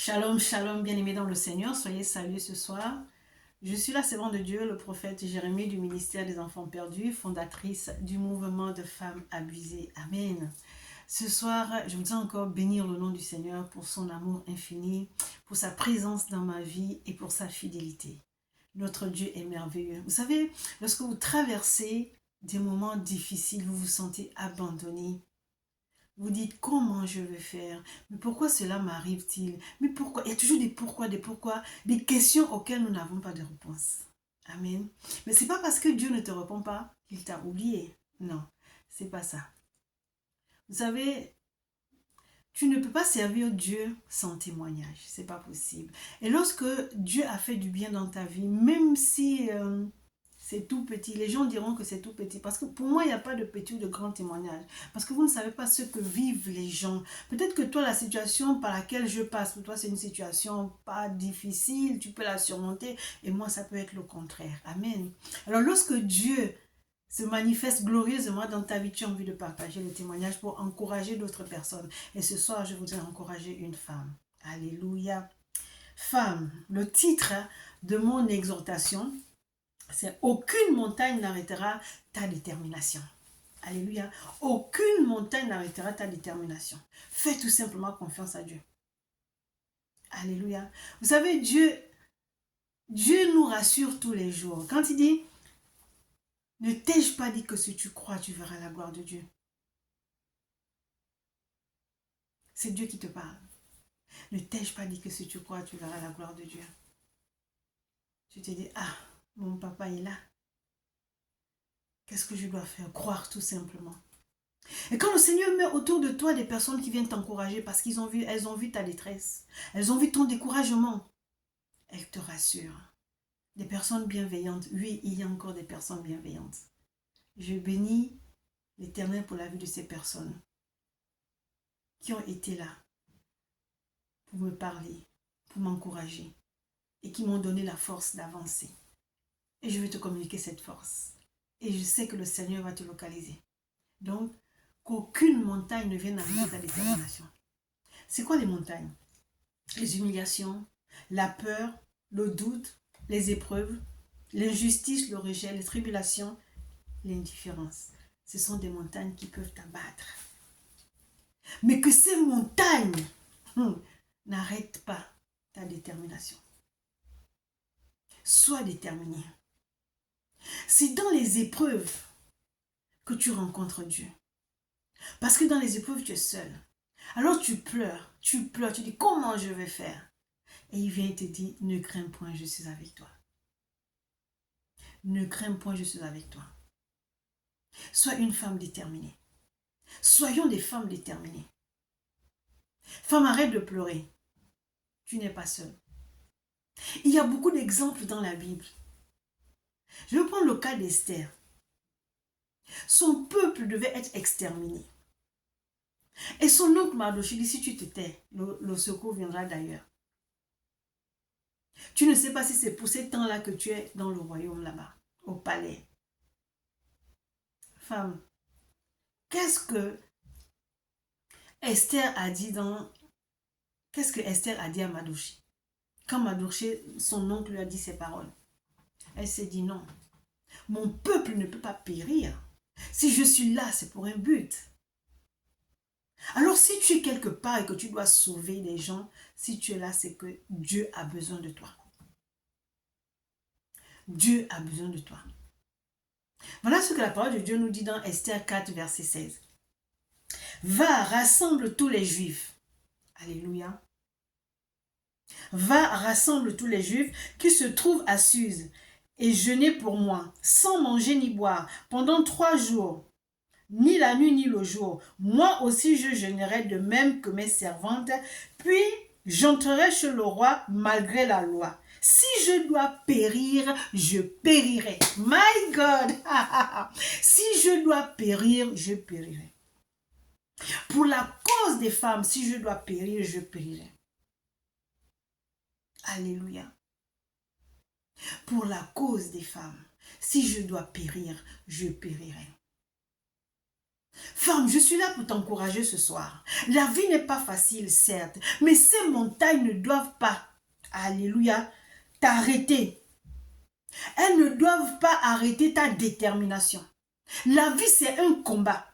Shalom, shalom, bien-aimés dans le Seigneur, soyez salués ce soir. Je suis la servante de Dieu, le prophète Jérémie du ministère des enfants perdus, fondatrice du mouvement de femmes abusées. Amen. Ce soir, je voudrais encore bénir le nom du Seigneur pour son amour infini, pour sa présence dans ma vie et pour sa fidélité. Notre Dieu est merveilleux. Vous savez, lorsque vous traversez des moments difficiles, vous vous sentez abandonné, vous dites comment je vais faire, mais pourquoi cela m'arrive-t-il, mais pourquoi, il y a toujours des pourquoi, des questions auxquelles nous n'avons pas de réponse. Amen. Mais c'est pas parce que Dieu ne te répond pas qu'il t'a oublié. Non, c'est pas ça. Vous savez, tu ne peux pas servir Dieu sans témoignage, c'est pas possible. Et lorsque Dieu a fait du bien dans ta vie, même si c'est tout petit, les gens diront que c'est tout petit, parce que pour moi, il n'y a pas de petit ou de grand témoignage, parce que vous ne savez pas ce que vivent les gens. Peut-être que toi, la situation par laquelle je passe, pour toi, c'est une situation pas difficile, tu peux la surmonter, et moi, ça peut être le contraire. Amen. Alors, lorsque Dieu se manifeste glorieusement dans ta vie, tu as envie de partager le témoignage pour encourager d'autres personnes. Et ce soir, je voudrais encourager une femme. Alléluia. Femme, le titre de mon exhortation, c'est aucune montagne n'arrêtera ta détermination. Alléluia. Aucune montagne n'arrêtera ta détermination. Fais tout simplement confiance à Dieu. Alléluia. Vous savez, Dieu nous rassure tous les jours. Quand il dit, ne t'ai-je pas dit que si tu crois, tu verras la gloire de Dieu. C'est Dieu qui te parle. Ne t'ai-je pas dit que si tu crois, tu verras la gloire de Dieu. Tu te dis, ah, mon papa est là. Qu'est-ce que je dois faire? Croire tout simplement. Et quand le Seigneur met autour de toi des personnes qui viennent t'encourager parce elles ont vu ta détresse, elles ont vu ton découragement, elles te rassurent. Des personnes bienveillantes. Oui, il y a encore des personnes bienveillantes. Je bénis l'Éternel pour la vie de ces personnes qui ont été là pour me parler, pour m'encourager et qui m'ont donné la force d'avancer. Et je vais te communiquer cette force. Et je sais que le Seigneur va te localiser. Donc, qu'aucune montagne ne vienne arrêter ta détermination. C'est quoi les montagnes? Les humiliations, la peur, le doute, les épreuves, l'injustice, le rejet, les tribulations, l'indifférence. Ce sont des montagnes qui peuvent t'abattre. Mais que ces montagnes n'arrêtent pas ta détermination. Sois déterminé. C'est dans les épreuves que tu rencontres Dieu. Parce que dans les épreuves, tu es seul. Alors tu pleures, tu dis comment je vais faire? Et il vient te dire, ne crains point, je suis avec toi. Ne crains point, je suis avec toi. Sois une femme déterminée. Soyons des femmes déterminées. Femme, arrête de pleurer. Tu n'es pas seule. Il y a beaucoup d'exemples dans la Bible. Je vais prendre le cas d'Esther. Son peuple devait être exterminé. Et son oncle Mardochée dit, si tu te tais, le secours viendra d'ailleurs. Tu ne sais pas si c'est pour ces temps-là que tu es dans le royaume là-bas, au palais. Femme, qu'est-ce que Esther a dit Qu'est-ce que Esther a dit à Mardochée? Quand Mardochée, son oncle, lui a dit ces paroles, elle s'est dit non. Mon peuple ne peut pas périr. Si je suis là, c'est pour un but. Alors si tu es quelque part et que tu dois sauver les gens, si tu es là, c'est que Dieu a besoin de toi. Dieu a besoin de toi. Voilà ce que la parole de Dieu nous dit dans Esther 4, verset 16. Va, rassemble tous les Juifs. Alléluia. Va, rassemble tous les Juifs qui se trouvent à Suse et jeûnez pour moi, sans manger ni boire, pendant 3 jours, ni la nuit ni le jour. Moi aussi je jeûnerai de même que mes servantes, puis j'entrerai chez le roi malgré la loi. Si je dois périr, je périrai. My God! Si je dois périr, je périrai. Pour la cause des femmes, si je dois périr, je périrai. Alléluia. Pour la cause des femmes, si je dois périr, je périrai. Femme, je suis là pour t'encourager ce soir. La vie n'est pas facile, certes, mais ces montagnes ne doivent pas, alléluia, t'arrêter. Elles ne doivent pas arrêter ta détermination. La vie, c'est un combat.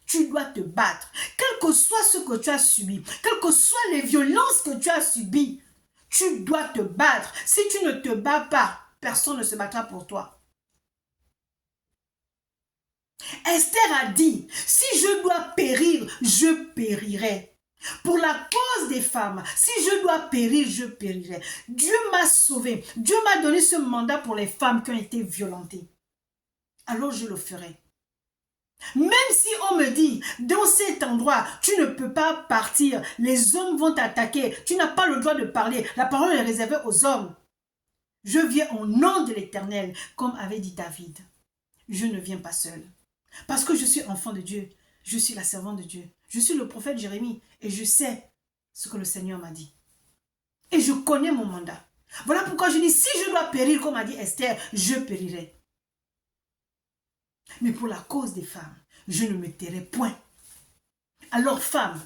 Tu dois te battre. Quel que soit ce que tu as subi, quelles que soient les violences que tu as subies, tu dois te battre. Si tu ne te bats pas, personne ne se battra pour toi. Esther a dit, si je dois périr, je périrai. Pour la cause des femmes, si je dois périr, je périrai. Dieu m'a sauvé. Dieu m'a donné ce mandat pour les femmes qui ont été violentées. Alors je le ferai. Même si on me dit, dans cet endroit, tu ne peux pas partir, les hommes vont t'attaquer, tu n'as pas le droit de parler, la parole est réservée aux hommes. Je viens au nom de l'Éternel, comme avait dit David. Je ne viens pas seul. Parce que je suis enfant de Dieu, je suis la servante de Dieu. Je suis le prophète Jérémie et je sais ce que le Seigneur m'a dit. Et je connais mon mandat. Voilà pourquoi je dis, si je dois périr, comme a dit Esther, je périrai. Mais pour la cause des femmes, je ne me tairai point. Alors femmes,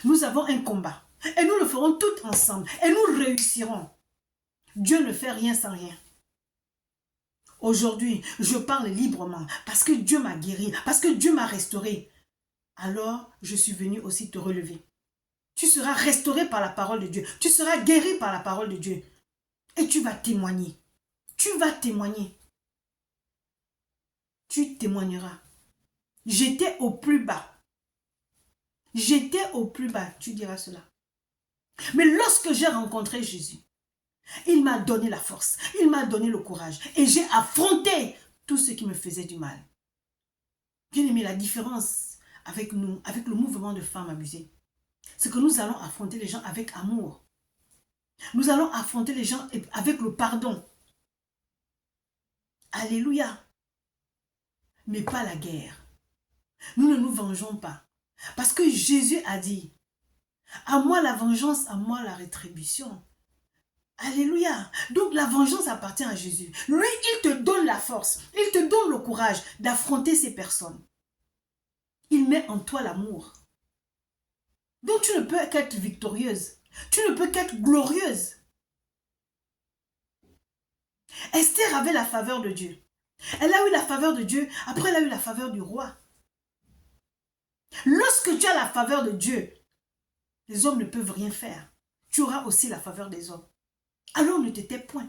nous avons un combat. Et nous le ferons toutes ensemble. Et nous réussirons. Dieu ne fait rien sans rien. Aujourd'hui, je parle librement parce que Dieu m'a guéri, parce que Dieu m'a restauré. Alors, je suis venu aussi te relever. Tu seras restauré par la parole de Dieu. Tu seras guéri par la parole de Dieu. Et tu vas témoigner. Tu vas témoigner. Tu témoigneras. J'étais au plus bas. J'étais au plus bas, tu diras cela. Mais lorsque j'ai rencontré Jésus, il m'a donné la force, il m'a donné le courage et j'ai affronté tout ce qui me faisait du mal. Bien aimé, la différence avec nous, avec le mouvement de femmes abusées, c'est que nous allons affronter les gens avec amour. Nous allons affronter les gens avec le pardon. Alléluia. Mais pas la guerre. Nous ne nous vengeons pas. Parce que Jésus a dit, à moi la vengeance, à moi la rétribution. Alléluia. Donc la vengeance appartient à Jésus. Lui, il te donne la force, il te donne le courage d'affronter ces personnes. Il met en toi l'amour. Donc tu ne peux qu'être victorieuse. Tu ne peux qu'être glorieuse. Esther avait la faveur de Dieu. Elle a eu la faveur de Dieu, après elle a eu la faveur du roi. Lorsque tu as la faveur de Dieu, les hommes ne peuvent rien faire. Tu auras aussi la faveur des hommes. Alors ne te tais point.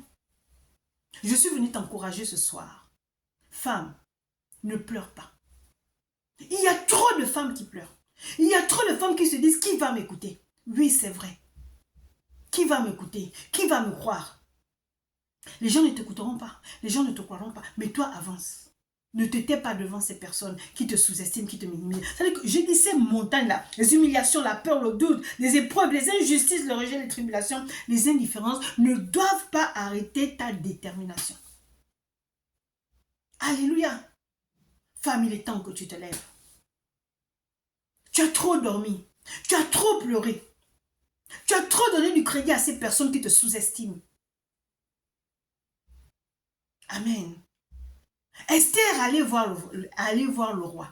Je suis venue t'encourager ce soir. Femme, ne pleure pas. Il y a trop de femmes qui pleurent. Il y a trop de femmes qui se disent, qui va m'écouter? Oui, c'est vrai. Qui va m'écouter? Qui va me croire? Les gens ne t'écouteront pas. Les gens ne te croiront pas. Mais toi, avance. Ne te tais pas devant ces personnes qui te sous-estiment, qui te minimisent. C'est-à-dire que je dis ces montagnes-là, les humiliations, la peur, le doute, les épreuves, les injustices, le rejet, les tribulations, les indifférences ne doivent pas arrêter ta détermination. Alléluia. Femme, il est temps que tu te lèves. Tu as trop dormi. Tu as trop pleuré. Tu as trop donné du crédit à ces personnes qui te sous-estiment. Amen. Esther allait voir le roi.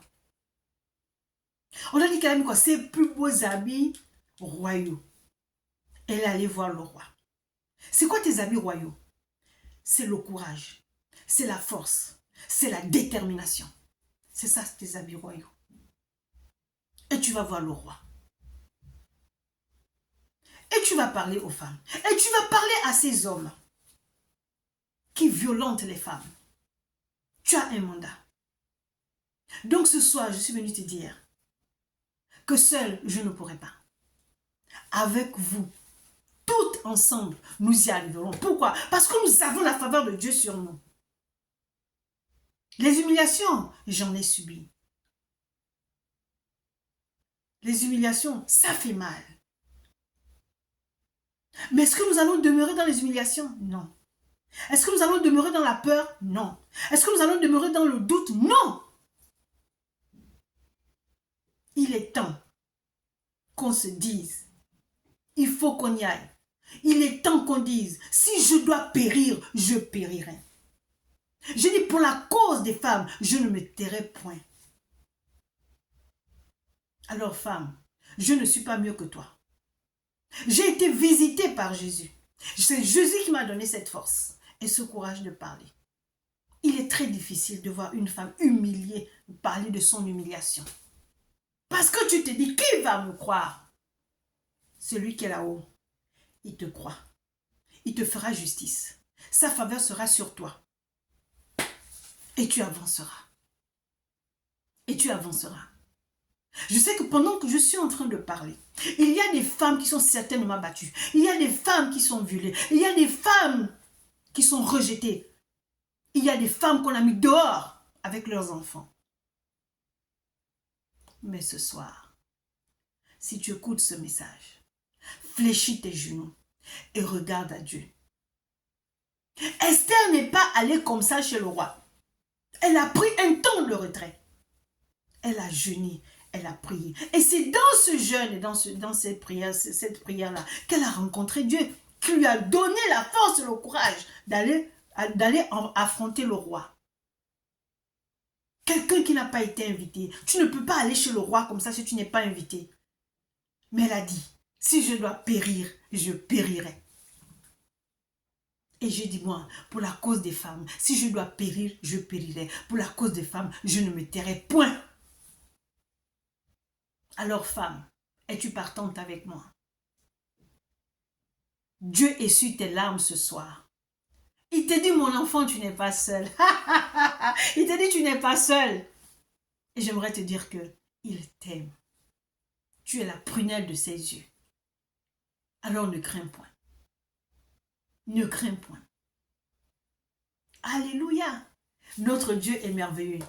On a dit qu'elle a mis quoi? Ses plus beaux habits royaux. Elle allait voir le roi. C'est quoi tes habits royaux? C'est le courage. C'est la force. C'est la détermination. C'est ça tes habits royaux. Et tu vas voir le roi. Et tu vas parler aux femmes. Et tu vas parler à ces hommes qui violentent les femmes. Tu as un mandat. Donc ce soir, je suis venue te dire que seul, je ne pourrai pas. Avec vous, toutes ensemble, nous y arriverons. Pourquoi? Parce que nous avons la faveur de Dieu sur nous. Les humiliations, j'en ai subi. Les humiliations, ça fait mal. Mais est-ce que nous allons demeurer dans les humiliations? Non. Est-ce que nous allons demeurer dans la peur? Non. Est-ce que nous allons demeurer dans le doute? Non. Il est temps qu'on se dise, il faut qu'on y aille. Il est temps qu'on dise, si je dois périr, je périrai. Je dis, pour la cause des femmes, je ne me tairai point. Alors femme, je ne suis pas mieux que toi. J'ai été visitée par Jésus. C'est Jésus qui m'a donné cette force et ce courage de parler. Il est très difficile de voir une femme humiliée parler de son humiliation. Parce que tu te dis, qui va me croire? Celui qui est là-haut, il te croit. Il te fera justice. Sa faveur sera sur toi. Et tu avanceras. Et tu avanceras. Je sais que pendant que je suis en train de parler, il y a des femmes qui sont certainement battues. Il y a des femmes qui sont violées. Il y a des femmes qui sont rejetées. Il y a des femmes qu'on a mis dehors avec leurs enfants. Mais ce soir, si tu écoutes ce message, fléchis tes genoux et regarde à Dieu. Esther n'est pas allée comme ça chez le roi. Elle a pris un temps de retrait. Elle a jeûné, elle a prié. Et c'est dans ce jeûne et dans cette prière-là qu'elle a rencontré Dieu, qui lui a donné la force et le courage d'aller affronter le roi. Quelqu'un qui n'a pas été invité. Tu ne peux pas aller chez le roi comme ça si tu n'es pas invité. Mais elle a dit, si je dois périr, je périrai. Et j'ai dit, moi, pour la cause des femmes, si je dois périr, je périrai. Pour la cause des femmes, je ne me tairai point. Alors, femme, es-tu partante avec moi? Dieu essuie tes larmes ce soir. Il te dit, mon enfant, tu n'es pas seul. Il te dit, tu n'es pas seul. Et j'aimerais te dire que il t'aime. Tu es la prunelle de ses yeux. Alors ne crains point. Ne crains point. Alléluia. Notre Dieu est merveilleux.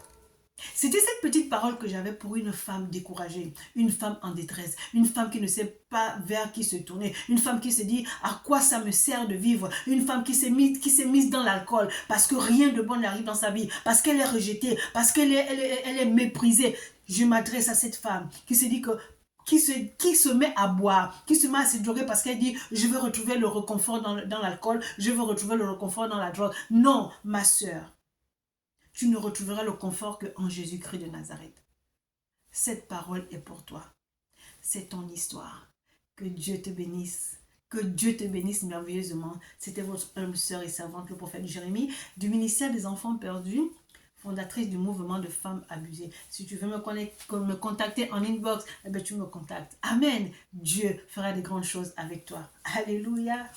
C'était cette petite parole que j'avais pour une femme découragée, une femme en détresse, une femme qui ne sait pas vers qui se tourner, une femme qui se dit à quoi ça me sert de vivre, une femme qui s'est mise dans l'alcool parce que rien de bon n'arrive dans sa vie, parce qu'elle est rejetée, parce qu'elle est méprisée. Je m'adresse à cette femme qui se dit que qui se met à boire, qui se met à se droguer parce qu'elle dit je veux retrouver le réconfort dans l'alcool, je veux retrouver le réconfort dans la drogue. Non, ma soeur. Tu ne retrouveras le confort qu'en Jésus-Christ de Nazareth. Cette parole est pour toi. C'est ton histoire. Que Dieu te bénisse. Que Dieu te bénisse merveilleusement. C'était votre humble sœur et servante, le prophète Jérémie, du ministère des enfants perdus, fondatrice du mouvement de femmes abusées. Si tu veux me contacter en inbox, eh bien, tu me contactes. Amen. Dieu fera de grandes choses avec toi. Alléluia.